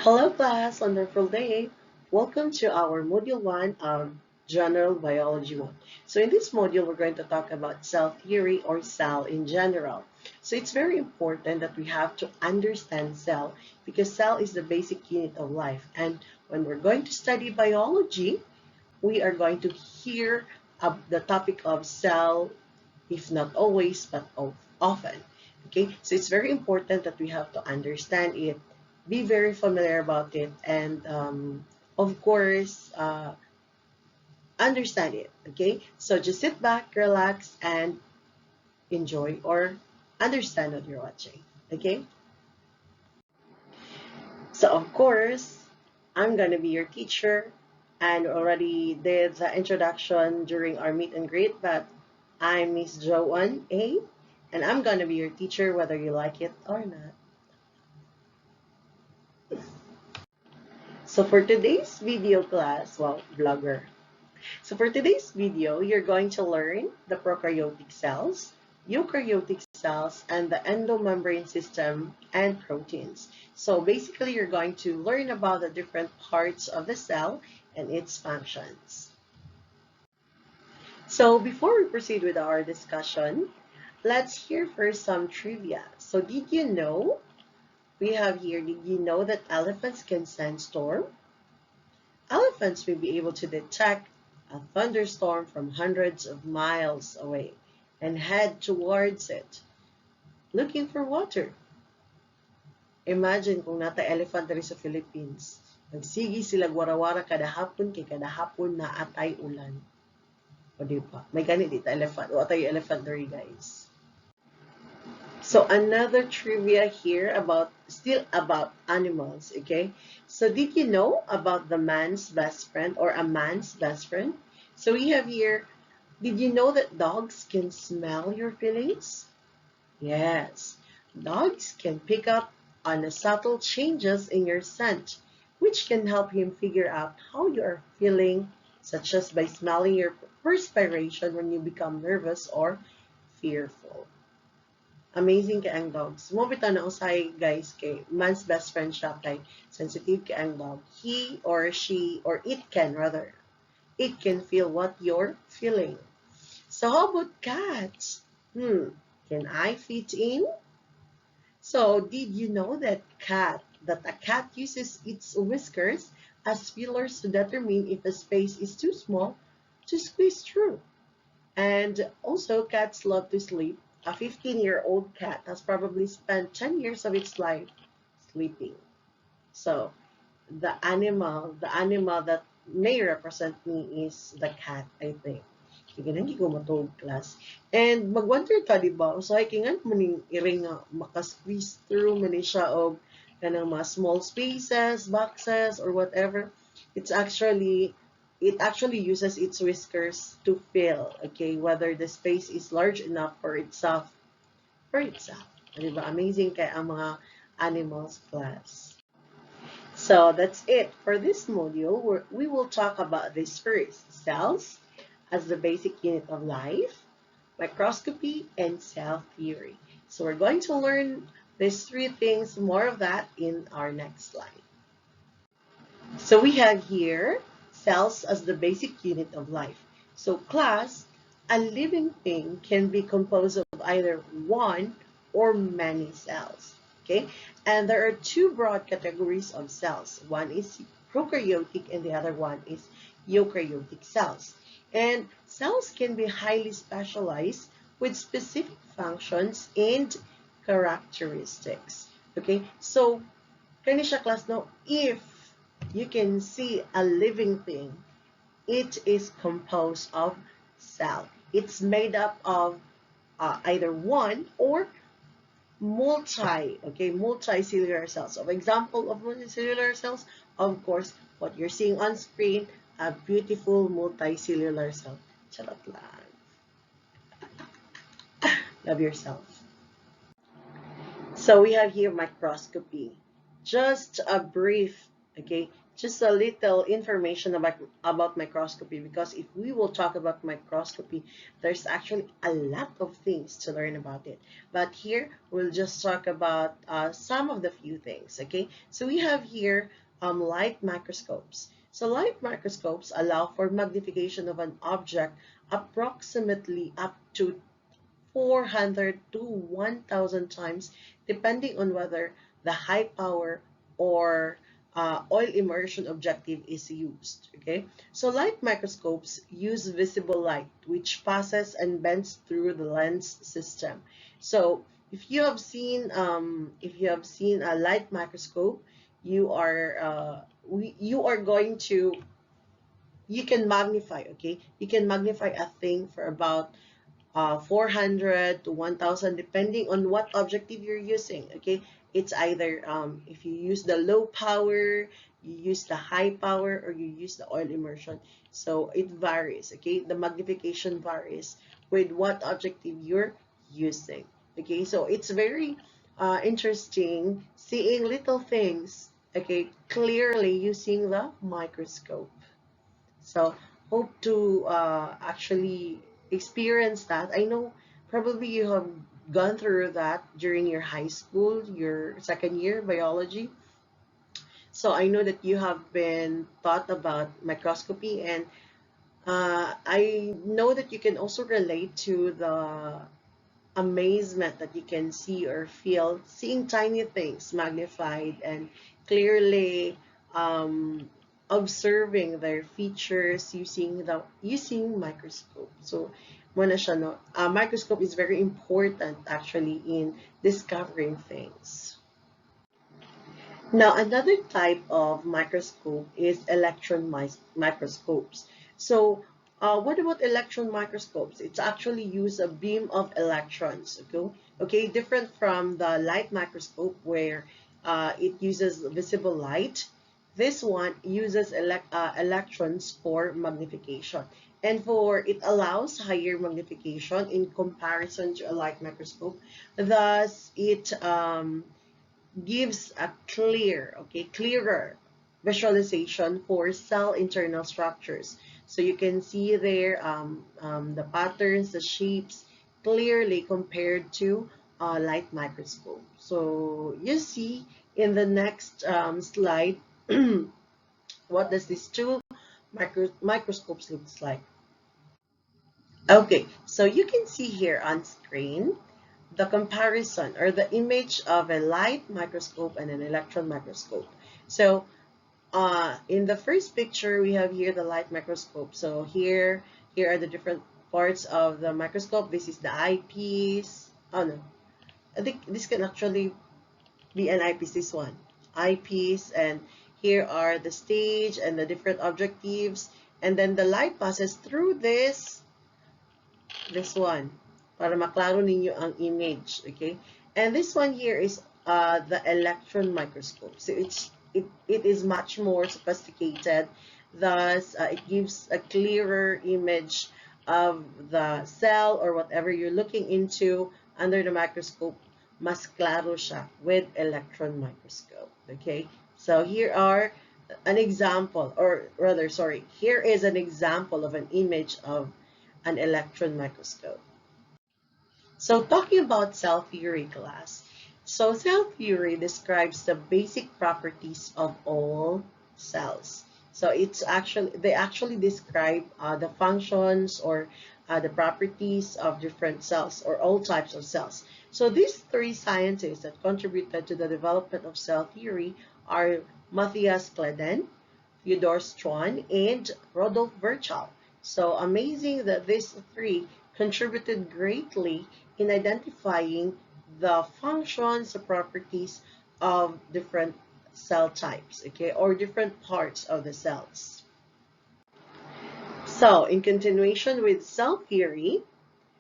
Hello class, wonderful day. Welcome to our Module 1 of General Biology 1. So in this module, we're going to talk about cell theory or cell in general. So it's very important that we have to understand cell because cell is the basic unit of life. And when we're going to study biology, we are going to hear the topic of cell, if not always, but often. Okay, so it's very important that we have to understand it, be very familiar about it, and of course, understand it. Okay, so just sit back, relax, and enjoy or understand what you're watching. Okay, so of course, I'm gonna be your teacher and already did the introduction during our meet and greet, but I'm Miss Joanne A, and I'm gonna be your teacher whether you like it or not. So for today's video class, well, vlogger. So for today's video, you're going to learn the prokaryotic cells, eukaryotic cells, and the endomembrane system and proteins. So basically, you're going to learn about the different parts of the cell and its functions. So before we proceed with our discussion, let's hear first some trivia. So did you know, we have here, did you know that elephants can sense storm? Elephants may be able to detect a thunderstorm from hundreds of miles away and head towards it, looking for water. Imagine kung nata elephant diri sa Philippines. Nagsigi sila warawara kada hapon kay kada hapon na atay ulan. O di ba? May ganit dito elephant. O atay elephant diri guys. So another trivia here still about animals, okay? So did you know about the man's best friend or a man's best friend? So we have here, did you know that dogs can smell your feelings? Yes, dogs can pick up on the subtle changes in your scent, which can help him figure out how you are feeling, such as by smelling your perspiration when you become nervous or fearful. Amazing kay ang dogs. Mo bitaw na usahay guys kay man's best friend siya kay sensitive kay ang dog. He or she or it can rather. It can feel what you're feeling. So how about cats? Can I fit in? So did you know that a cat uses its whiskers as feelers to determine if a space is too small to squeeze through? And also, cats love to sleep. A 15-year-old cat has probably spent 10 years of its life sleeping. So, the animal that may represent me is the cat, I think. Sige na, hindi ko matulog class. And mag-wonder ka, di ba? So, ay kingan maning iring nga makasqueeze through mani siya of kanang mga small spaces, boxes, or whatever. It actually uses its whiskers to fill, okay, whether the space is large enough for itself. Diba? Amazing kay ang mga animals class. So that's it for this module. We will talk about this first, cells as the basic unit of life, microscopy, and cell theory. So we're going to learn these three things, more of that in our next slide. So we have here cells as the basic unit of life. So class, a living thing can be composed of either one or many cells. Okay, and there are two broad categories of cells. One is prokaryotic and the other one is eukaryotic cells. And cells can be highly specialized with specific functions and characteristics. Okay, so kani siya class no, if you can see a living thing, it is composed of cell. It's made up of either one or multicellular cells. So example of multicellular cells, of course, what you're seeing on screen, a beautiful multicellular cell. Charot lang. Love yourself. So we have here microscopy. Just a brief, okay, just a little information about microscopy, because if we will talk about microscopy, there's actually a lot of things to learn about it. But here we'll just talk about some of the few things. Okay, so we have here light microscopes. So light microscopes allow for magnification of an object approximately up to 400 to 1,000 times, depending on whether the high power or oil immersion objective is used. Okay, so light microscopes use visible light, which passes and bends through the lens system. So if you have seen a light microscope, you are going to, you can magnify. Okay, you can magnify a thing for about 400 to 1000, depending on what objective you're using. Okay, it's either if you use the low power, you use the high power, or you use the oil immersion. So it varies. Okay, the magnification varies with what objective you're using. Okay, so it's very interesting seeing little things, okay, clearly using the microscope. So hope to actually experience that. I know probably you have gone through that during your high school, your second year biology. So I know that you have been taught about microscopy, and I know that you can also relate to the amazement that you can see or feel seeing tiny things magnified and clearly observing their features using microscope. So muna siya, no? A microscope is very important actually in discovering things. Now, another type of microscope is microscopes. So, what about electron microscopes? It's actually use a beam of electrons. Okay, different from the light microscope where it uses visible light. This one uses electrons for magnification, and for it allows higher magnification in comparison to a light microscope. Thus, it gives a clearer visualization for cell internal structures. So you can see there the patterns, the shapes clearly compared to a light microscope. So you see in the next slide, what does these two microscopes looks like? Okay, so you can see here on screen the comparison or the image of a light microscope and an electron microscope. So in the first picture, we have here the light microscope. So here are the different parts of the microscope. This is the eyepiece. Oh no, I think this can actually be an eyepiece, this one. Eyepiece, and here are the stage and the different objectives. And then the light passes through this one para maklaro ninyo ang image, okay? And this one here is the electron microscope. So it is much more sophisticated. Thus, it gives a clearer image of the cell or whatever you're looking into under the microscope. Mas klaro siya with electron microscope, okay? So here are an example, or rather, sorry, here is an example of an image of an electron microscope. So talking about cell theory class. So cell theory describes the basic properties of all cells. So they actually describe the functions or the properties of different cells or all types of cells. So these three scientists that contributed to the development of cell theory are Matthias Claden, Fyodor Strawn, and Rodolph Virchow. So amazing that these three contributed greatly in identifying the functions, the properties of different cell types, okay, or different parts of the cells. So in continuation with cell theory,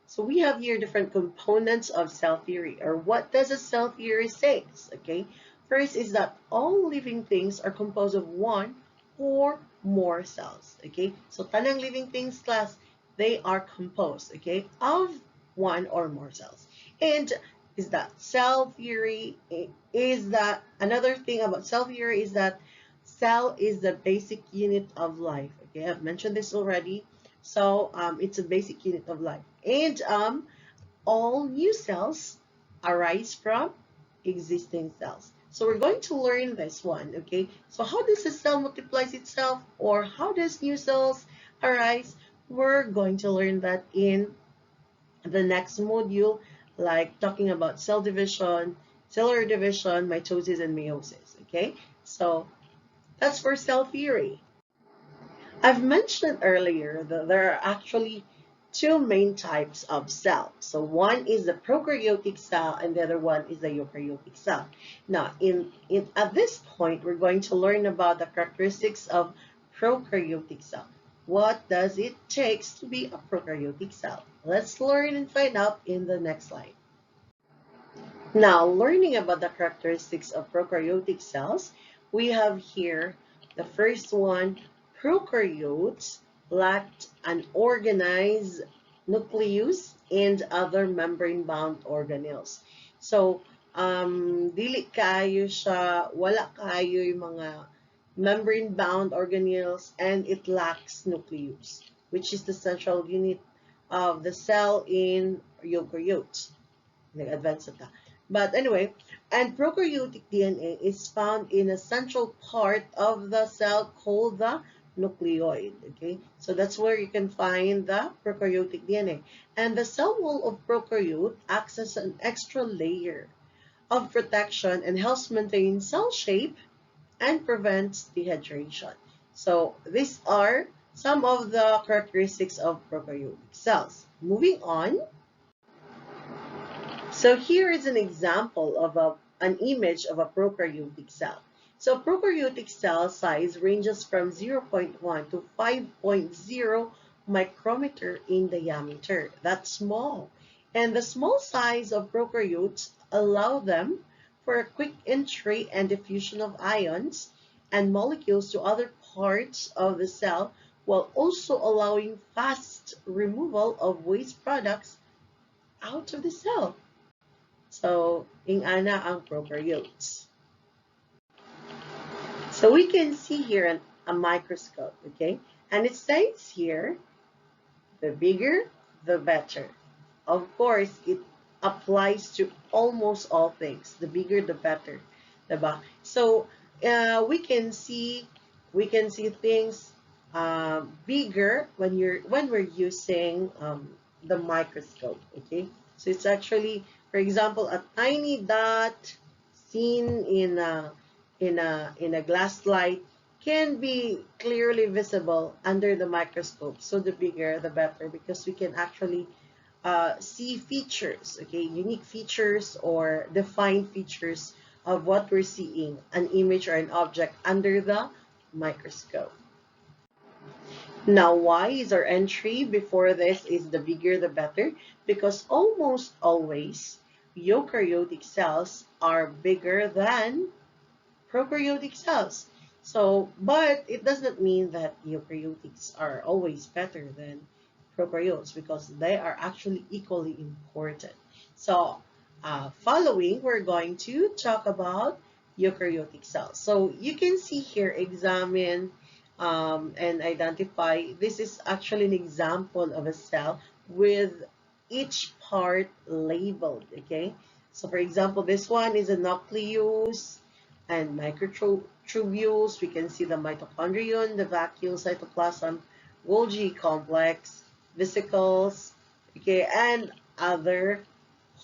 so we have here different components of cell theory, or what does a cell theory say? Okay, first is that all living things are composed of one or more cells. Okay, so tanang living things class, they are composed, okay, of one or more cells. And is that cell theory is that another thing about cell theory is that Cell is the basic unit of life. Okay, I've mentioned this already. So it's a basic unit of life. And all new cells arise from existing cells. So we're going to learn this one, okay? So how does a cell multiplies itself, or how does new cells arise? We're going to learn that in the next module, like talking about cell division, cellular division, mitosis, and meiosis, okay? So that's for cell theory. I've mentioned earlier that there are actually two main types of cell. So one is the prokaryotic cell and the other one is the eukaryotic cell. Now, at this point, we're going to learn about the characteristics of prokaryotic cell. What does it take to be a prokaryotic cell? Let's learn and find out in the next slide. Now, learning about the characteristics of prokaryotic cells, we have here the first one, prokaryotes lacked an organized nucleus and other membrane-bound organelles. So, dili kayo siya, wala kayo yung mga membrane-bound organelles, and it lacks nucleus, which is the central unit of the cell in eukaryotes. Nag-advance na. But anyway, and prokaryotic DNA is found in a central part of the cell called the nucleoid. Okay, so that's where you can find the prokaryotic DNA. And the cell wall of prokaryote acts as an extra layer of protection and helps maintain cell shape and prevents dehydration. So these are some of the characteristics of prokaryotic cells. Moving on. So here is an example of an image of a prokaryotic cell. So prokaryotic cell size ranges from 0.1 to 5.0 micrometer in diameter. That's small. And the small size of prokaryotes allow them for a quick entry and diffusion of ions and molecules to other parts of the cell, while also allowing fast removal of waste products out of the cell. So, ingana ang prokaryotes. So we can see here a microscope, okay? And it says here, the bigger, the better. Of course, it applies to almost all things. The bigger, the better, diba? So we can see things bigger when we're using the microscope, okay? So it's actually, for example, a tiny dot seen in a glass slide can be clearly visible under the microscope. So the bigger, the better, because we can actually see features, okay, unique features or defined features of what we're seeing, an image or an object under the microscope. Now, why is our entry before this is the bigger the better? Because almost always eukaryotic cells are bigger than prokaryotic cells. So, but it does not mean that eukaryotics are always better than prokaryotes, because they are actually equally important. So, following, we're going to talk about eukaryotic cells. So, you can see here, examine and identify. This is actually an example of a cell with each part labeled, okay? So for example, this one is a nucleus and microtubules. We can see the mitochondrion, the vacuole, cytoplasm, Golgi complex, vesicles, okay, and other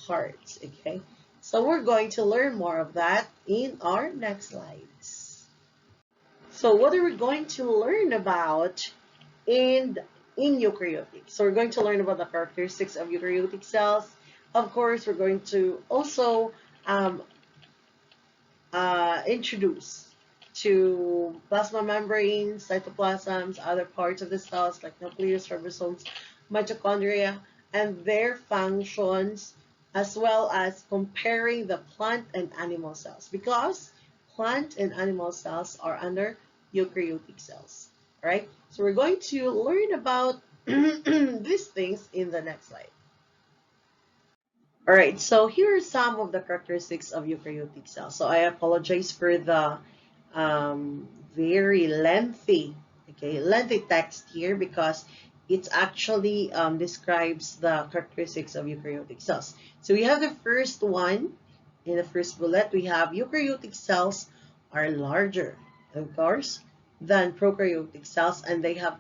parts, okay? So we're going to learn more of that in our next slides. So what are we going to learn about in eukaryotic? So we're going to learn about the characteristics of eukaryotic cells. Of course, we're going to also introduce to plasma membranes, cytoplasms, other parts of the cells like nucleus, ribosomes, mitochondria, and their functions, as well as comparing the plant and animal cells, because plant and animal cells are under eukaryotic cells. All right, so we're going to learn about these things in the next slide. All right, so here are some of the characteristics of eukaryotic cells. So I apologize for the very lengthy, okay, lengthy text here because it actually describes the characteristics of eukaryotic cells. So we have the first one in the first bullet. We have eukaryotic cells are larger, of course, than prokaryotic cells, and they have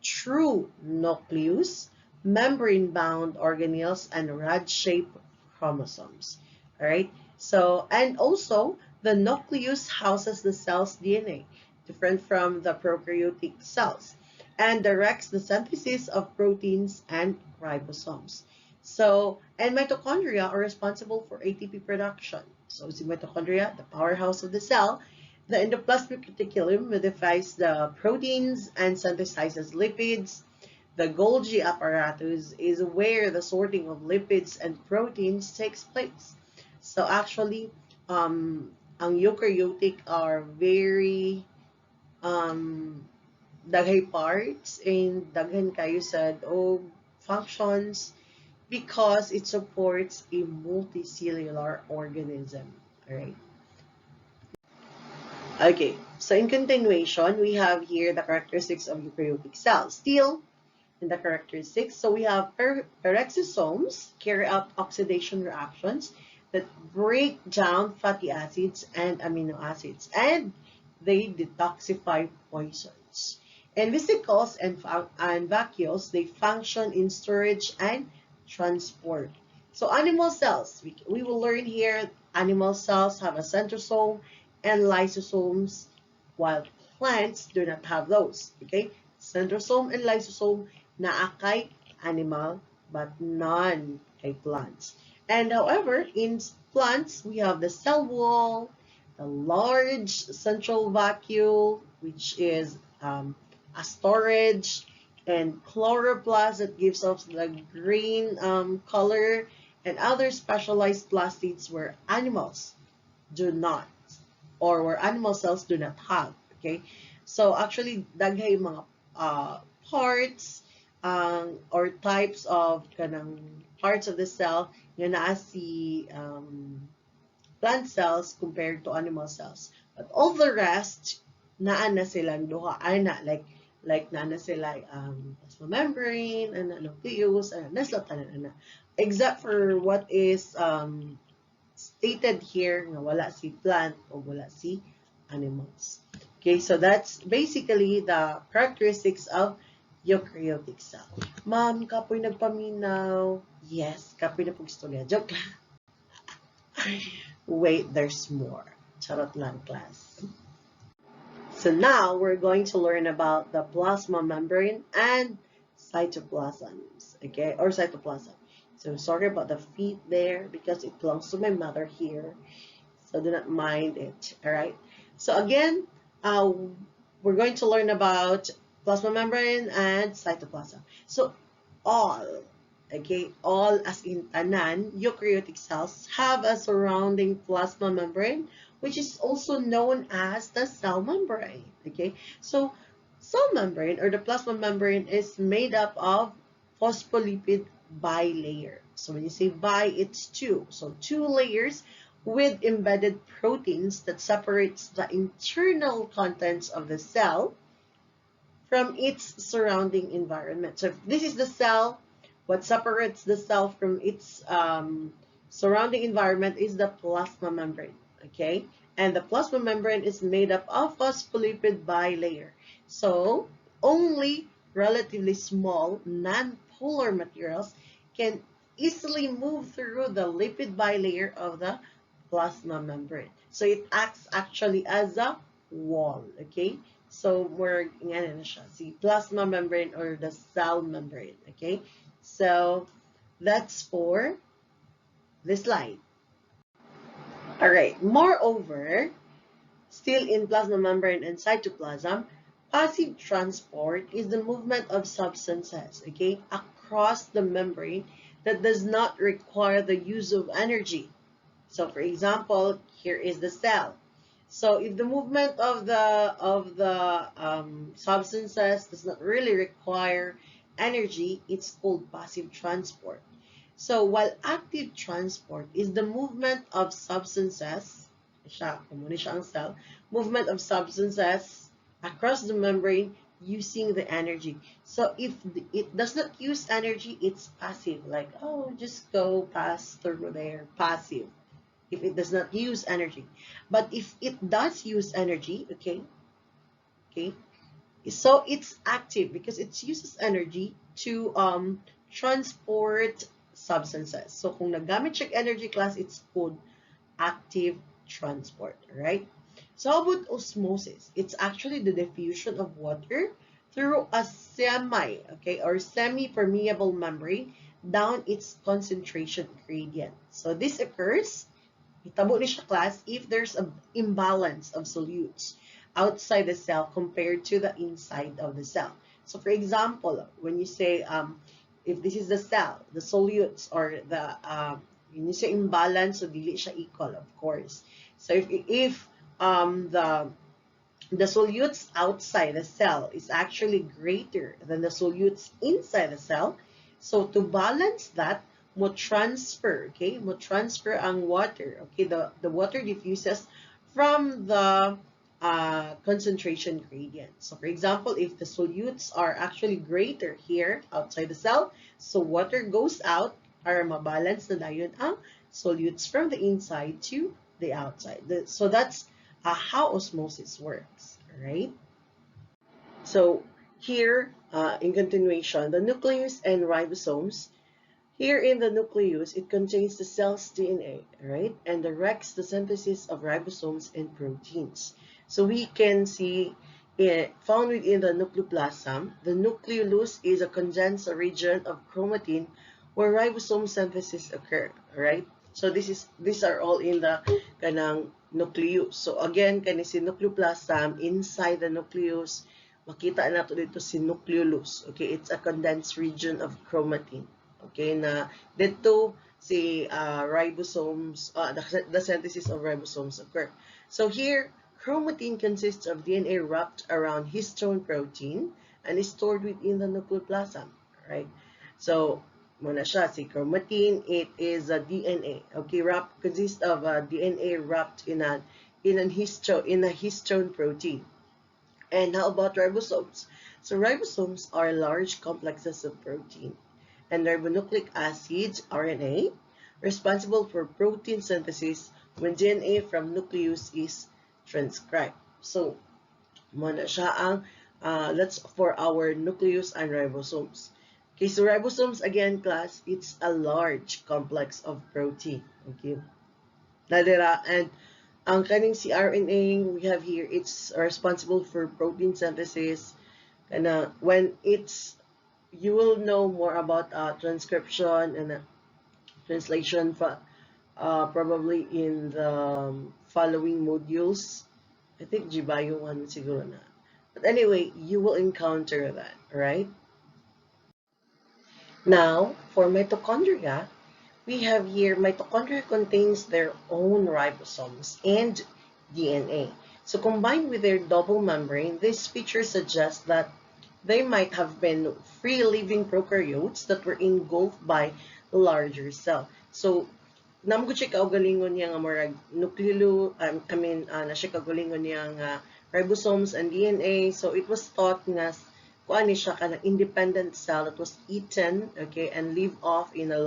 true nucleus, membrane-bound organelles, and rod-shaped chromosomes. All right. So, and also the nucleus houses the cell's DNA, different from the prokaryotic cells, and directs the synthesis of proteins and ribosomes. So, and mitochondria are responsible for ATP production. So, the mitochondria, the powerhouse of the cell, the endoplasmic reticulum modifies the proteins and synthesizes lipids. The Golgi apparatus is where the sorting of lipids and proteins takes place. So actually, ang eukaryotic are very daghay parts and daghan kayo sad o functions because it supports a multicellular organism. All right. Okay, so in continuation, we have here the characteristics of eukaryotic cells. Still in the characteristics, so we have peroxisomes carry out oxidation reactions that break down fatty acids and amino acids, and they detoxify poisons. And vesicles and vacuoles, they function in storage and transport. So animal cells, we will learn here, animal cells have a centrosome and lysosomes, while plants do not have those. Okay, centrosome and lysosome naa kay animal but none kay plants. And however, in plants, we have the cell wall, the large central vacuole, which is a storage, and chloroplast that gives us the green color, and other specialized plastids where animals do not, or where animal cells do not have. Okay, so actually daghay mga parts or types of kanang parts of the cell nga naa si plant cells compared to animal cells. But all the rest naa na silang duha ana, like naa na sila plasma membrane, ana nucleus, ana nasla tanan ana, except for what is stated here nga wala si plant o wala si animals. Okay, so that's basically the characteristics of eukaryotic cell. Ma'am, kapoy nagpaminaw. Yes, kapoy na pag-istorya. Joke lang. Wait, there's more. Charot lang, class. So now we're going to learn about the plasma membrane and cytoplasms, okay, or cytoplasm. So sorry about the feet there because it belongs to my mother here. So do not mind it, all right? So again, we're going to learn about plasma membrane and cytoplasm. So all, okay, all as in tanan, eukaryotic cells have a surrounding plasma membrane, which is also known as the cell membrane, okay? So cell membrane or the plasma membrane is made up of phospholipid bilayer. So when you say bi, it's two. So two layers with embedded proteins that separates the internal contents of the cell from its surrounding environment. So if this is the cell, what separates the cell from its surrounding environment is the plasma membrane, okay? And the plasma membrane is made up of phospholipid bilayer. So only relatively small non-polar materials can easily move through the lipid bilayer of the plasma membrane. So it acts actually as a wall, okay? So we're nga na siya, si plasma membrane or the cell membrane, okay? So that's for this slide. All right, moreover, still in plasma membrane and cytoplasm, passive transport is the movement of substances, okay, across the membrane that does not require the use of energy. So for example, here is the cell. So if the movement of the substances does not really require energy, it's called passive transport. So while active transport is the movement of substances, siya, muna siya ang cell. Movement of substances across the membrane using the energy. So if it does not use energy, it's passive. Like, oh, just go pass through there, passive. If it does not use energy. But if it does use energy, okay, so it's active because it uses energy to transport substances. So kung nagamit siya energy class, it's called active transport, right? So how about osmosis? It's actually the diffusion of water through a semi-permeable membrane down its concentration gradient. So this occurs, hitabo ni siya class, if there's an imbalance of solutes outside the cell compared to the inside of the cell. So for example, when you say, if this is the cell, the solutes or the, when you say imbalance, so dili siya equal, of course. So if the solutes outside the cell is actually greater than the solutes inside the cell, so to balance that, mo transfer, okay, mo transfer ang water, okay, the water diffuses from the concentration gradient. So for example, if the solutes are actually greater here outside the cell, so water goes out, para mabalance na dayon ang solutes from the inside to the outside. So that's how osmosis works, right? So here, in continuation, the nucleus and ribosomes. Here in the nucleus, it contains the cell's DNA, right? And directs the synthesis of ribosomes and proteins. So we can see it found within the nucleoplasm. The nucleolus is a condensed region of chromatin where ribosome synthesis occur, right? So these are all in the kanang nucleus. So again, kani si nucleoplasm, inside the nucleus, makita nato dito si nucleolus. Okay, it's a condensed region of chromatin. Okay, na dito si ribosomes, the synthesis of ribosomes occur. So here, chromatin consists of DNA wrapped around histone protein and is stored within the nucleoplasm, right? So, muna siya, si chromatin, it is a DNA, okay, consists of a DNA wrapped in a histone protein. And how about ribosomes? So ribosomes are large complexes of protein and ribonucleic acids, RNA, responsible for protein synthesis when DNA from nucleus is transcribed. So, muna siya ang, that's for our nucleus and ribosomes. Okay, so ribosomes, again, class, it's a large complex of protein. Okay. Nadira, and ang kaning si RNA we have here, it's responsible for protein synthesis. And when it's, you will know more about transcription and translation probably in the following modules. I think GBIO 1 siguro na. But anyway, you will encounter that, right? Now, for mitochondria, we have here mitochondria contains their own ribosomes and DNA. So combined with their double membrane, this feature suggests that they might have been free-living prokaryotes that were engulfed by larger cell. So, namgo siya kaugalingon niya nga marag na siya kaugalingon niya nga ribosomes and DNA. So, it was thought nga kuan ni siya kanang independent cell that was eaten, okay, and live off in a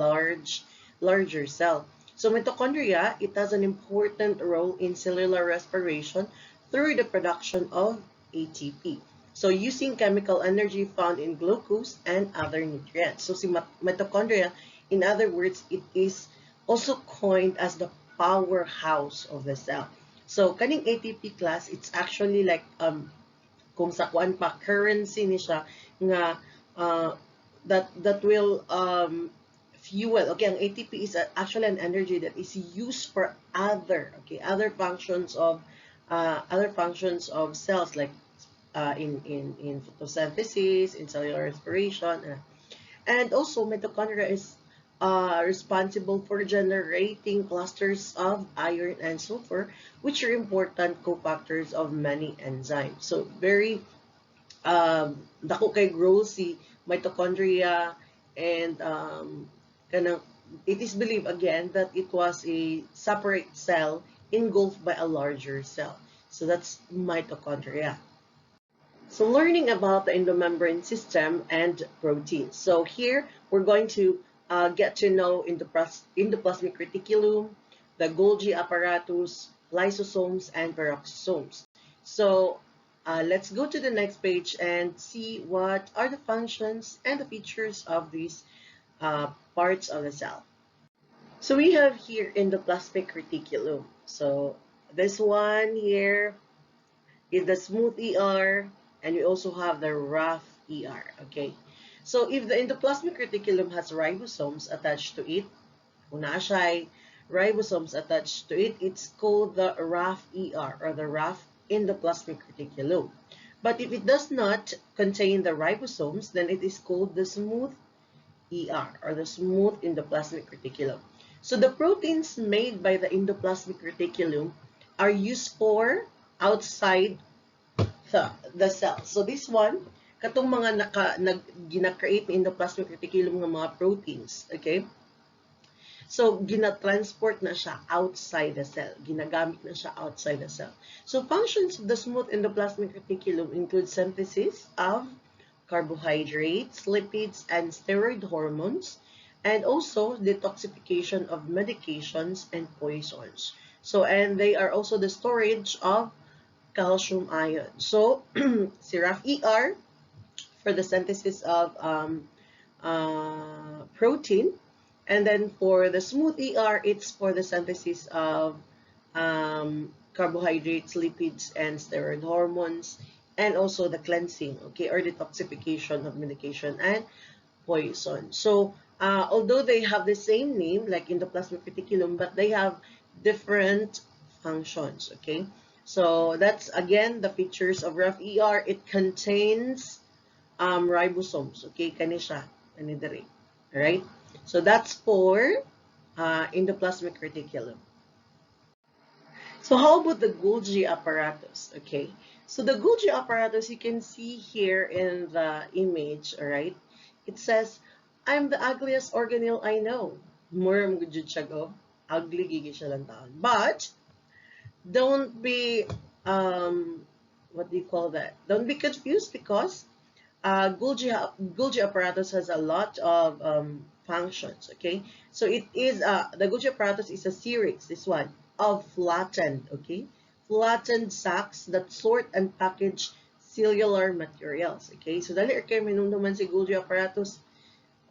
larger cell. So, mitochondria, it has an important role in cellular respiration through the production of ATP. So, using chemical energy found in glucose and other nutrients. So, si mitochondria, in other words, it is also coined as the powerhouse of the cell. So, kaning ATP class, it's actually like, kung sa kuan pa, currency ni siya, nga, that will, fuel. Okay, ang ATP is actually an energy that is used for other functions of cells, like in photosynthesis, in cellular respiration, and also mitochondria is responsible for generating clusters of iron and sulfur, which are important cofactors of many enzymes. So very dako kay role si mitochondria, and it is believed again that it was a separate cell engulfed by a larger cell. So that's mitochondria. So learning about the endomembrane system and proteins. So here we're going to get to know endoplasmic reticulum, the Golgi apparatus, lysosomes, and peroxisomes. So let's go to the next page and see what are the functions and the features of these parts of the cell. So we have here endoplasmic reticulum. So this one here is the smooth ER, and we also have the rough ER, okay? So if the endoplasmic reticulum has ribosomes attached to it, kung naa siya ribosomes attached to it, it's called the rough ER or the rough endoplasmic reticulum. But if it does not contain the ribosomes, then it is called the smooth ER or the smooth endoplasmic reticulum. So the proteins made by the endoplasmic reticulum are used for outside the cell. So this one, katong mga gina-create ni endoplasmic reticulum ng mga proteins, okay? So gina-transport na siya outside the cell. Ginagamit na siya outside the cell. So functions of the smooth endoplasmic reticulum include synthesis of carbohydrates, lipids, and steroid hormones, and also detoxification of medications and poisons. So, and they are also the storage of calcium ion. So, si rough ER for the synthesis of protein, and then for the smooth ER, it's for the synthesis of carbohydrates, lipids, and steroid hormones, and also the cleansing, okay, or detoxification of medication and poison. So, although they have the same name, like endoplasmic reticulum, but they have different functions, okay? So that's again the features of rough ER. It contains ribosomes, okay? Kani siya, kani diri. All right? So that's for endoplasmic reticulum. So how about the Golgi apparatus, okay? So the Golgi apparatus, you can see here in the image, all right? It says, I'm the ugliest organelle I know. Muram gudjud siya go. Ugly gigi siya lang taon. But don't be what do you call that? Don't be confused because Golgi apparatus has a lot of functions. Okay, so it is the Golgi apparatus is a series. This one of flattened, okay, flattened sacs that sort and package cellular materials. Okay, so dali kay minumduman si Golgi apparatus.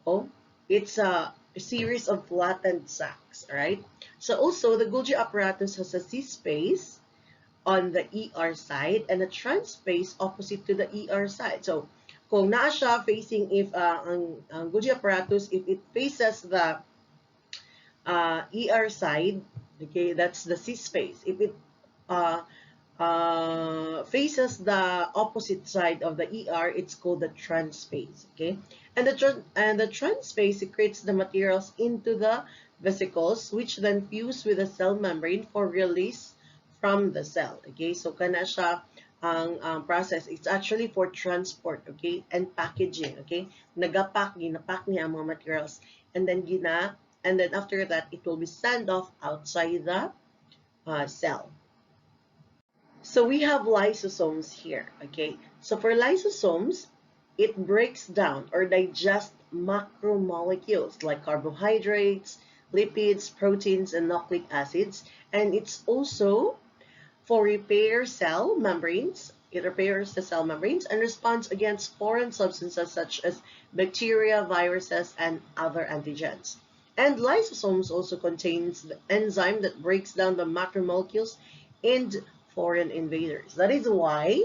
Oh, it's a series of flattened sacs. All right. So also the Golgi apparatus has a C space on the ER side and a trans space opposite to the ER side. So kung naa siya facing if ang Golgi apparatus, if it faces the ER side, okay, that's the C space. If it faces the opposite side of the ER, it's called the trans space, okay? And the trans space secretes the materials into the vesicles, which then fuse with the cell membrane for release from the cell, okay? So kana siya ang process. It's actually for transport, okay, and packaging, okay? Ginapack niya ang mga materials, and then after that it will be sent off outside the cell. So we have lysosomes here, okay? So for lysosomes, it breaks down or digests macromolecules like carbohydrates, lipids, proteins, and nucleic acids. And it's also for repair cell membranes. It repairs the cell membranes and responds against foreign substances such as bacteria, viruses, and other antigens. And lysosomes also contains the enzyme that breaks down the macromolecules and foreign invaders. That is why,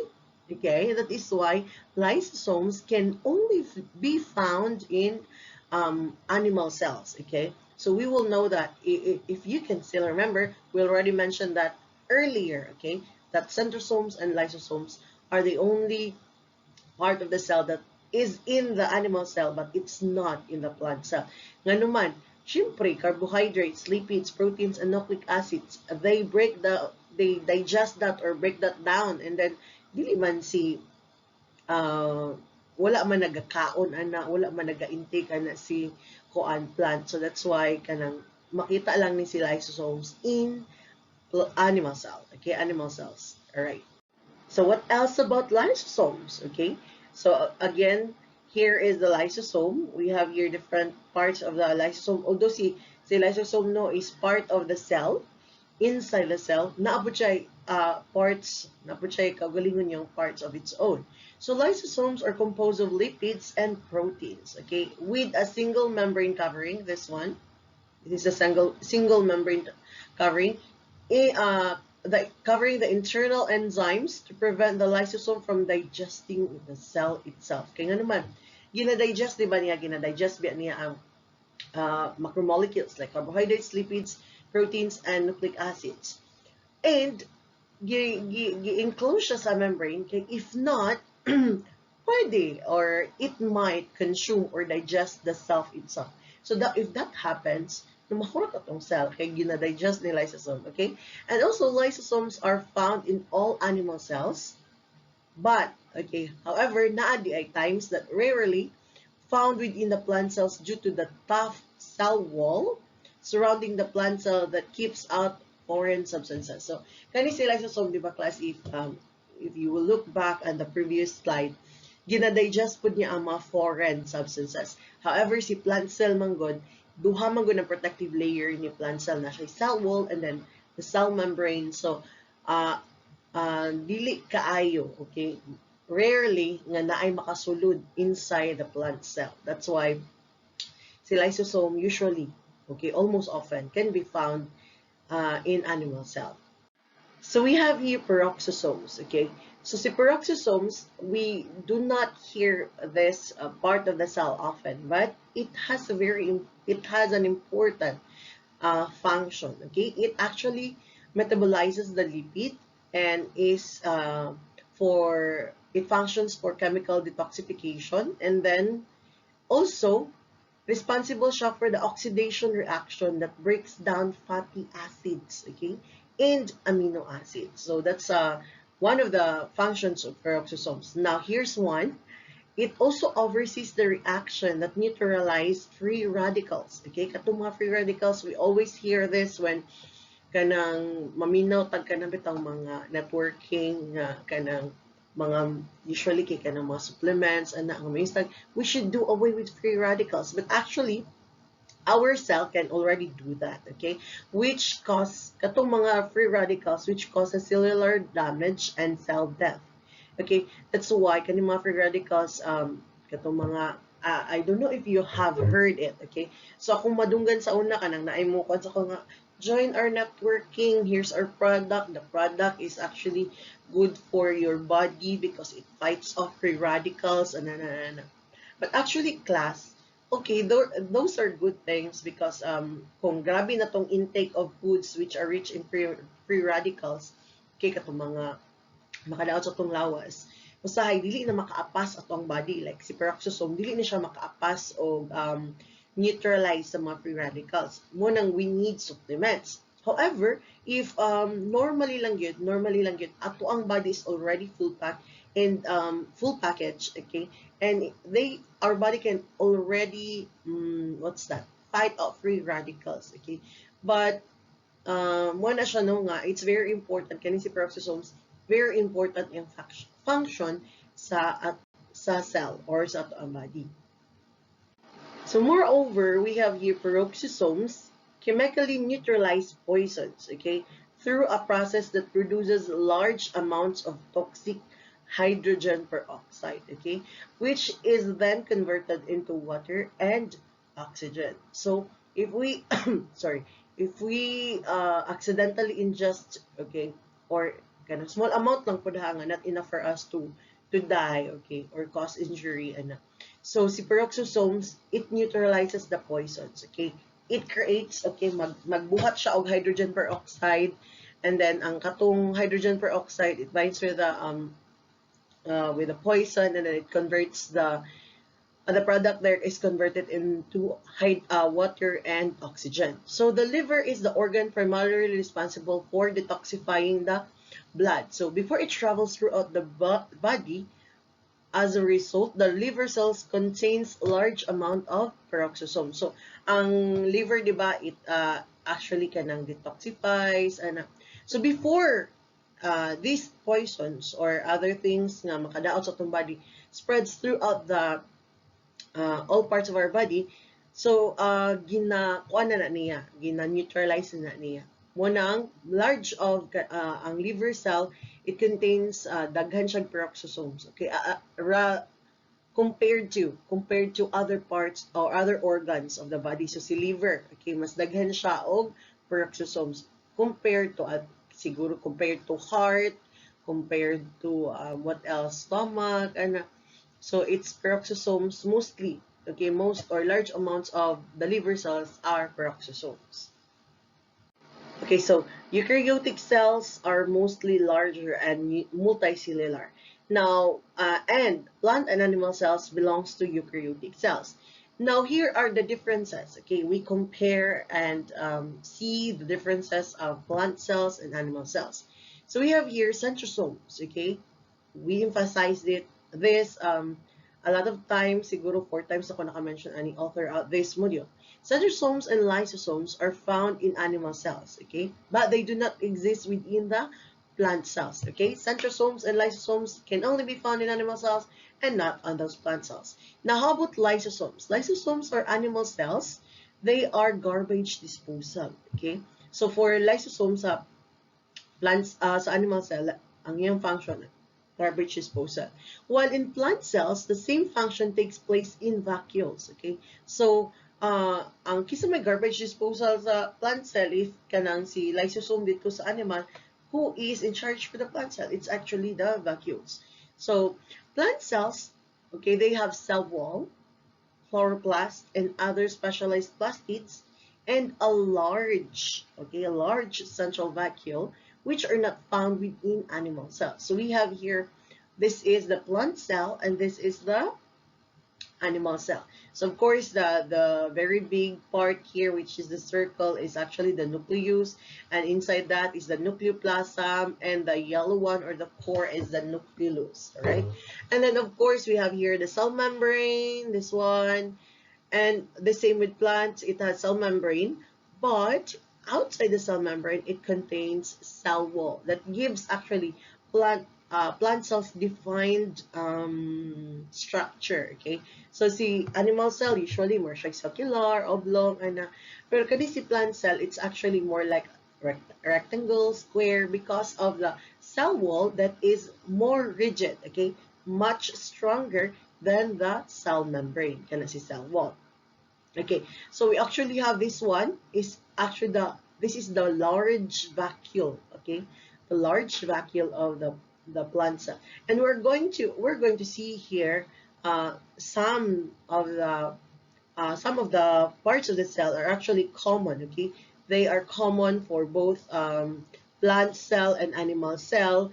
okay, that is why lysosomes can only be found in animal cells, okay? So we will know that if you can still remember, we already mentioned that earlier, okay, that centrosomes and lysosomes are the only part of the cell that is in the animal cell, but it's not in the plant cell. Nga naman, syempre, carbohydrates, lipids, proteins, and nucleic acids, they digest that or break that down, and then dili man si wala man nagakaon ana, wala man naga-intake ana si koan plant. So that's why kanang makita lang ni si lysosomes in animal cell. Okay, animal cells. All right. So what else about lysosomes? Okay, so again, here is the lysosome. We have here different parts of the lysosome. Although si lysosome no is part of the cell, inside the cell, naabot siya parts, naabot siya kagalingon yung parts of its own. So lysosomes are composed of lipids and proteins, okay, with a single membrane covering. This one, it is a single membrane covering, covering the internal enzymes to prevent the lysosome from digesting the cell itself. Kaya nga naman, ginadigest, di ba niya, ginadigest ba niya ang macromolecules like carbohydrates, lipids, proteins, and nucleic acids. And gi-enclose siya sa membrane, kaya if not, pwede or it might consume or digest the self itself. So that if that happens, lumahurot atong cell kay gina-digest ni lysosome, okay? And also lysosomes are found in all animal cells, but okay, however, naadi ay times that rarely found within the plant cells due to the tough cell wall surrounding the plant cell that keeps out foreign substances. So, kani si lysosome, di ba, class, if you will look back on the previous slide, gina-digest po niya ang mga foreign substances. However, si plant cell manggod, duha manggod ang protective layer ni plant cell na siya cell wall and then the cell membrane. So, dili kaayo, okay? Rarely nga naay makasulod inside the plant cell. That's why si lysosome usually, okay, almost often can be found in animal cell. So we have here peroxisomes, okay? So si peroxisomes, we do not hear this part of the cell often, but it has an important function, okay? It actually metabolizes the lipid and it functions for chemical detoxification, and then also responsible siya for the oxidation reaction that breaks down fatty acids, okay, and amino acids. So that's one of the functions of peroxisomes. Now here's one. It also oversees the reaction that neutralize free radicals. Okay, katong mga free radicals, we always hear this when kanang maminaw tag kanang bitang mga networking kanang mga usually kay kanang mga supplements and we should do away with free radicals, but actually our cell can already do that, okay, which cause katong mga free radicals which causes cellular damage and cell death. Okay, that's why kaning mga free radicals katong mga I don't know if you have heard it, okay, so akong madunggan sa una kanang naay mo kon sa ko nga join our networking, here's our product. The product is actually good for your body because it fights off free radicals. But actually, class, okay, those are good things because kung grabe na tong intake of foods which are rich in free radicals, okay, katong mga makadaot sa tong lawas, usahay, dili na makaapas atong body. Like si peroxisome, dili na siya makaapas o neutralize sa mga free radicals. Munang we need supplements. However, if normally lang yun, ato ang body is already full package, okay, and our body can already fight off free radicals, okay, but mo na siya no nga, it's very important kani si peroxisomes, very important yung function sa cell or sa ato ang body. So moreover, we have here peroxisomes chemically neutralize poisons, okay, through a process that produces large amounts of toxic hydrogen peroxide, okay, which is then converted into water and oxygen. So if we accidentally ingest, okay, or kind of small amount lang po not enough for us to die, okay, or cause injury, so si peroxisomes, it neutralizes the poisons, okay, it creates, okay, magbuhat siya og hydrogen peroxide, and then ang katong hydrogen peroxide, it binds with the poison, and then it converts the product there is converted into water and oxygen. So the liver is the organ primarily responsible for detoxifying the blood. So before it travels throughout the body, as a result, the liver cells contains large amount of peroxisome. So ang liver, di ba, it actually kanang detoxifies So before these poisons or other things nga makadaot sa atong body spreads throughout the all parts of our body, so gina-kuan na niya, gina-neutralize na niya. Muna ang large of ang liver cell, it contains daghan siyang peroxisomes. Okay, compared to other parts or other organs of the body. So si liver, okay, mas daghan siya og peroxisomes compared to siguro compared to heart, compared to what else, stomach, and so its peroxisomes mostly, okay, most or large amounts of the liver cells are peroxisomes. Okay, so eukaryotic cells are mostly larger and multicellular. Now, and plant and animal cells belongs to eukaryotic cells. Now, here are the differences. Okay, we compare and see the differences of plant cells and animal cells. So we have here centrosomes. Okay, we emphasized it. This a lot of times, siguro 4 times ako naka-mention ani author out this module. Centrosomes and lysosomes are found in animal cells, okay? But they do not exist within the plant cells, okay? Centrosomes and lysosomes can only be found in animal cells and not on those plant cells. Now, how about lysosomes? Lysosomes are animal cells. They are garbage disposal, okay? So, for lysosomes sa plants, sa animal cell, ang iyang function, garbage disposal. While in plant cells, the same function takes place in vacuoles, okay? So, ang kisa may garbage disposal sa plant cell, if kanang si lysosome dito sa animal, who is in charge for the plant cell? It's actually the vacuoles. So, plant cells, okay, they have cell wall, chloroplast, and other specialized plastids, and a large central vacuole, which are not found within animal cells. So we have here, this is the plant cell, and this is the animal cell. So of course, the very big part here, which is the circle, is actually the nucleus, and inside that is the nucleoplasm, and the yellow one or the core is the nucleolus, all right? And then of course, we have here the cell membrane, this one, and the same with plants, it has cell membrane, but outside the cell membrane, it contains cell wall that gives actually plant cells defined structure, okay? So si animal cell usually more circular, oblong, and pero kani si plant cell, it's actually more like rectangle, square, because of the cell wall that is more rigid, okay? Much stronger than the cell membrane, kana si cell wall. Okay, so we actually have this one is actually this is the large vacuole, okay? The large vacuole of the plant cell. And we're going to see here some of the parts of the cell are actually common, okay? They are common for both plant cell and animal cell,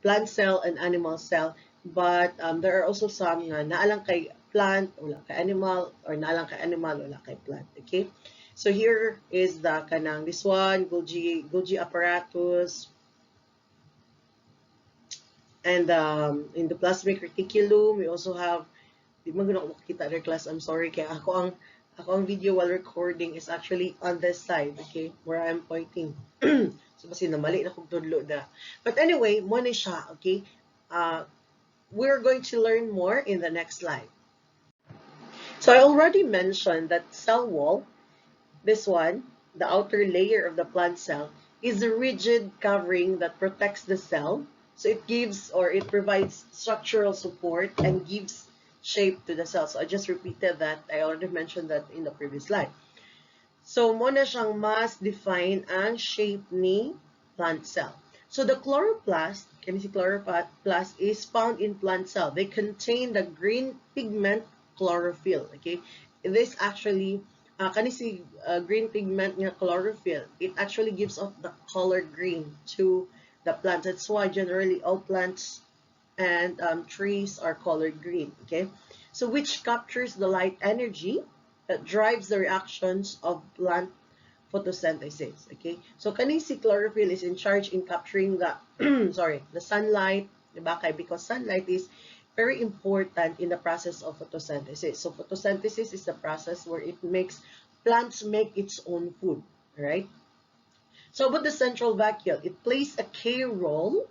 plant cell and animal cell, but there are also some nga naalang kay plant, wala kay animal, or naalang kay animal, wala kay plant, okay? So here is the kanang, this one, Golgi apparatus, and in the plasmic reticulum, we also have, di man gano'n ako makita their class, I'm sorry, kaya ako ang video while recording is actually on this side, okay, where I'm pointing. So, kasi namali na kong tudlo na. But anyway, mo na siya, okay? We're going to learn more in the next slide. So, I already mentioned that cell wall, this one, the outer layer of the plant cell, is a rigid covering that protects the cell. So, it gives or it provides structural support and gives shape to the cell. So, I just repeated that. I already mentioned that in the previous slide. So, mo na siyang mas define ang shape ni plant cell. So, the chloroplast, can you see chloroplast, is found in plant cell. They contain the green pigment chlorophyll, okay? This actually, kanisi green pigment nga chlorophyll, it actually gives off the color green to the plant. That's why generally all plants and trees are colored green, okay? So which captures the light energy that drives the reactions of plant photosynthesis, okay? So kanisi chlorophyll is in charge in capturing the the sunlight, diba? Because sunlight is very important in the process of photosynthesis. So photosynthesis is the process where it makes plants make its own food, right? So about the central vacuole, it plays a key role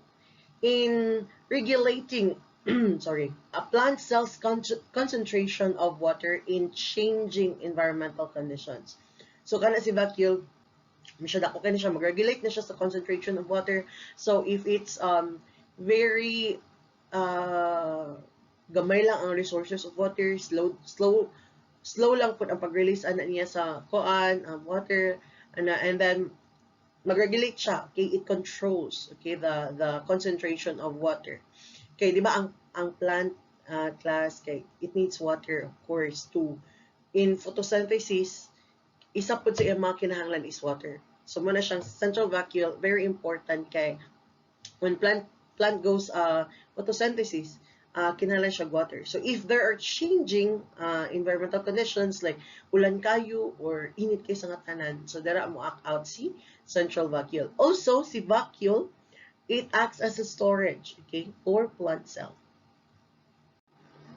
in regulating a plant cell's concentration of water in changing environmental conditions. So kana si vacuole, masyadako kani siya, mag-regulate na siya sa concentration of water. So if it's very gamay lang ang resources of water, slow lang po ang pag-release niya sa water, and then mag-regulate siya. Okay, it controls, okay, the concentration of water. Okay, di ba ang plant class, kay it needs water, of course, to in photosynthesis, isa po sa mga kinahanglan is water. So muna siyang central vacuole, very important kay when plant goes photosynthesis, kinahanglan siya water. So if there are changing environmental conditions like ulan kayo or init kayo sa ngatanan, so dara mo act out si central vacuole. Also, si vacuole, it acts as a storage, okay, for plant cell.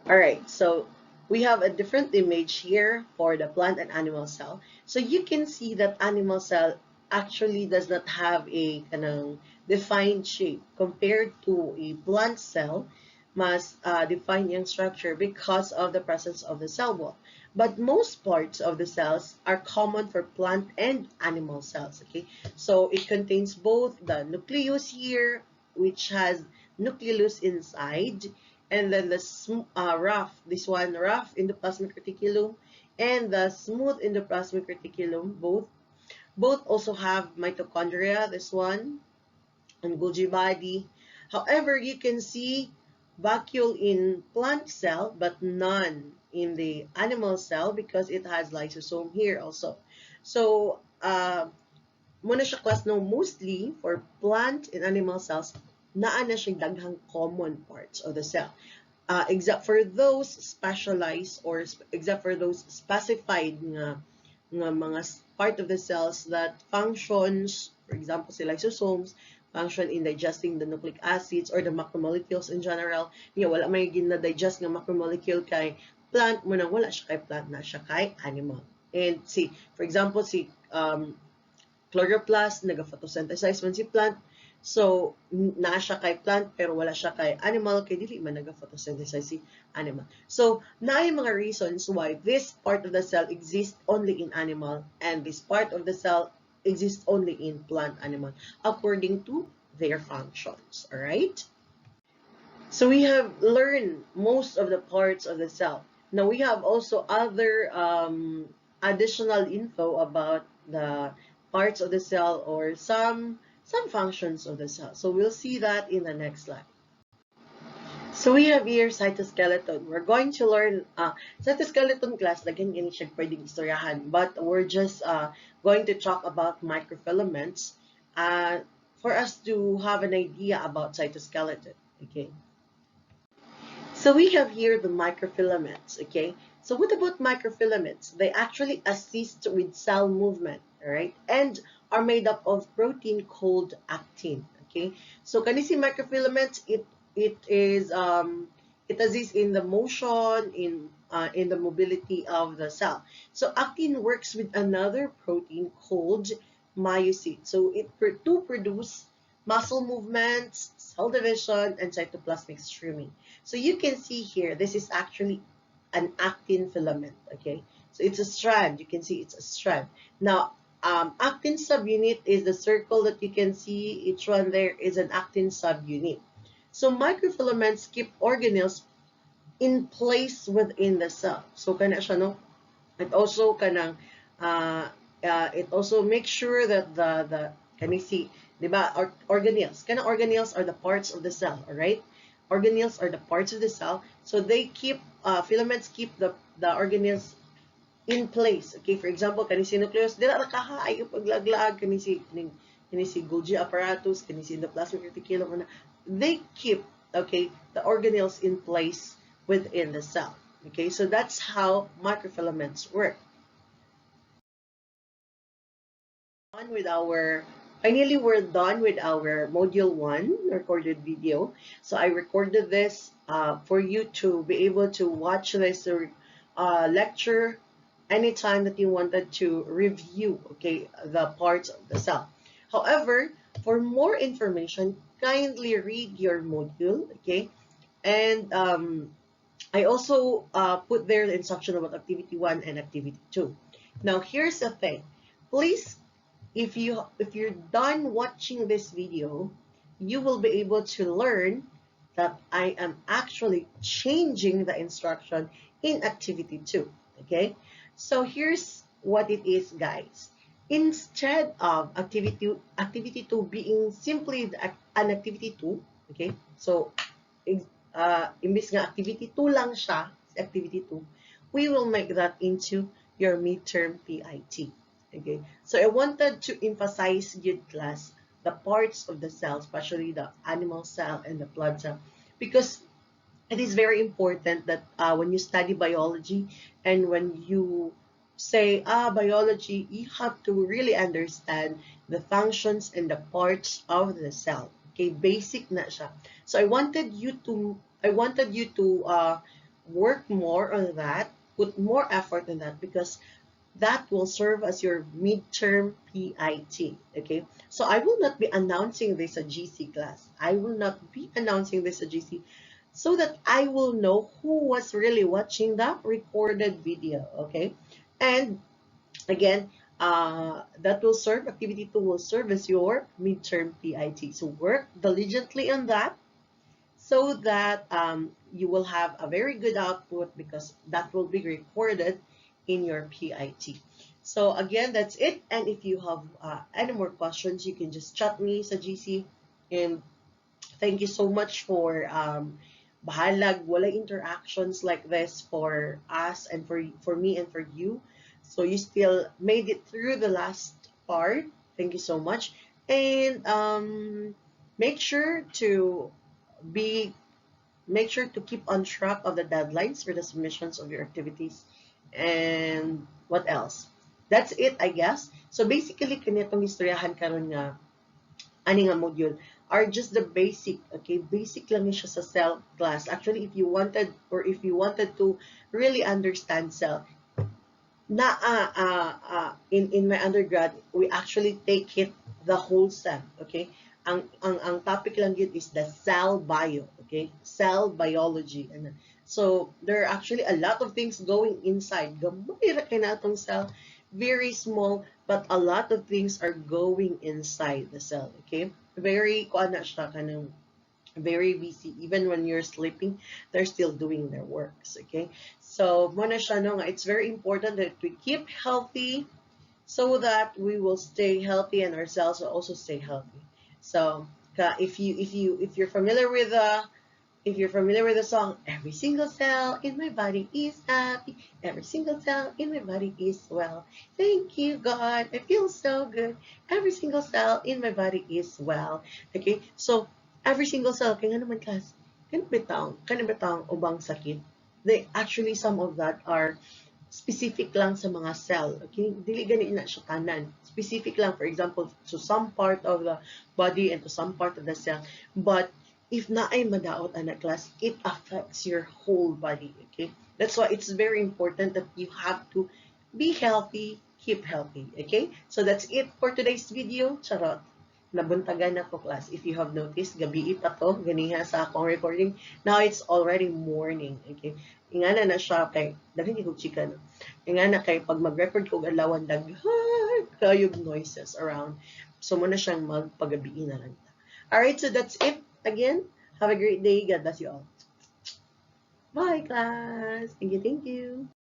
All right, so we have a different image here for the plant and animal cell. So you can see that animal cell actually does not have a defined shape compared to a plant cell, mas defined yung structure because of the presence of the cell wall. But most parts of the cells are common for plant and animal cells, okay? So it contains both the nucleus here, which has nucleus inside, and then the rough endoplasmic reticulum, and the smooth endoplasmic reticulum, both also have mitochondria, this one, and Golgi body. However, you can see vacuole in plant cell, but none in the animal cell because it has lysosome here also. So, muna siya class no, mostly for plant and animal cells, naa na siyang daghang common parts of the cell. Except for those specialized or except for those specified nga mga part of the cells that functions, for example, si lysosomes, function in digesting the nucleic acids or the macromolecules in general. Wala may gina-digest nga macromolecule kay plant, munang wala siya kay plant, na siya kay animal. And for example, chloroplast, naga-photosynthesize man si plant. So, na siya kay plant, pero wala siya kay animal, kay dili man naga-photosynthesize si animal. So, naay mga reasons why this part of the cell exists only in animal and this part of the cell exists only in plant animal according to their functions. All right? So, we have learned most of the parts of the cell. Now, we have also other additional info about the parts of the cell or some functions of the cell. So we'll see that in the next slide. So we have here cytoskeleton. We're going to learn cytoskeleton class, lagyan gani siya pwedeng istoryahan, but we're just going to talk about microfilaments for us to have an idea about cytoskeleton. Okay. So we have here the microfilaments. Okay. So what about microfilaments? They actually assist with cell movement, all right, and are made up of protein called actin. Okay, so kanisi microfilaments, it assists in the motion, in the mobility of the cell. So actin works with another protein called myosin. So to produce muscle movements, cell division, and cytoplasmic streaming. So you can see here, this is actually an actin filament. Okay, so it's a strand. You can see it's a strand. Now, actin subunit is the circle that you can see. Each one there is an actin subunit. So microfilaments keep organelles in place within the cell. So kana siya, no? It also it also makes sure that can you see, diba, organelles. Organelles are the parts of the cell, all right? Organelles are the parts of the cell. So they keep filaments keep the organelles in place. Okay, for example, kanisi nucleus, dila ra kahaay paglaglag, kanisi Golgi apparatus, kanisi endoplasmic reticulum, they keep, okay, the organelles in place within the cell. Okay, so that's how microfilaments work. Finally, we're done with our module 1 recorded video. So I recorded this for you to be able to watch this lecture anytime that you wanted to review, okay, the parts of the cell. However, for more information, kindly read your module, okay? And I also put there the instruction about activity 1 and activity 2. Now, here's the thing. Please, if you're done watching this video, you will be able to learn that I am actually changing the instruction in activity 2. Okay? So here's what it is, guys. Instead of activity 2 being simply an activity 2, okay? So imbis nga activity 2 lang siya, activity 2, we will make that into your midterm PIT. Okay, so I wanted to emphasize, good class, the parts of the cell, especially the animal cell and the blood cell, because it is very important that when you study biology and when you say biology, you have to really understand the functions and the parts of the cell. Okay, basic na siya. So I wanted you to work more on that, put more effort in that, because that will serve as your midterm PIT. Okay, so I will not be announcing this at GC class. I will not be announcing this at GC, so that I will know who was really watching the recorded video. Okay, and again, that will serve, activity 2 will serve as your midterm PIT. So work diligently on that, so that you will have a very good output, because that will be recorded in your PIT. So again, that's it. And if you have any more questions, you can just chat me sa GC. And thank you so much for bahalag walay interactions like this for us and for me and for you. So you still made it through the last part. Thank you so much. And make sure to keep on track of the deadlines for the submissions of your activities. And what else? That's it, I guess. So basically, kanitong istoryahan karon nga ani nga module are just the basic, okay? Basic lang siya sa cell class. Actually, if you wanted to really understand cell, in my undergrad, we actually take it the whole cell, okay? Ang topic lang yun is the cell bio, okay? Cell biology. And so there are actually a lot of things going inside. Gamay ra kay natong cell, very small, but a lot of things are going inside the cell, okay? Very kuana siya kanang very busy. Even when you're sleeping, they're still doing their works, okay? So muna siya no nga, it's very important that we keep healthy, so that we will stay healthy and our cells will also stay healthy. So if you're familiar with the song, every single cell in my body is happy, every single cell in my body is well, thank you God, I feel so good, every single cell in my body is well. Okay, so every single cell, kaya nga naman class, kanibitang ubang sakit. They actually, some of that are specific lang sa mga cell. Okay, dili gani na siya tanan. Specific lang, for example, to some part of the body and to some part of the cell. But if na ay madaot ana class, it affects your whole body. Okay, that's why it's very important that you have to be healthy, keep healthy. Okay, so that's it for today's video. Charot, nabuntagan ako class. If you have noticed, gabi pa to, ganiha sa akong recording. Now it's already morning. Okay, ingana na siya kay dali ko chika no. Ingana kay pag mag-record ko adlawan daghan kayog noises around. So muna siyang magpagabi na lang. Alright, so that's it. Again, have a great day. God bless you all. Bye, class. Thank you.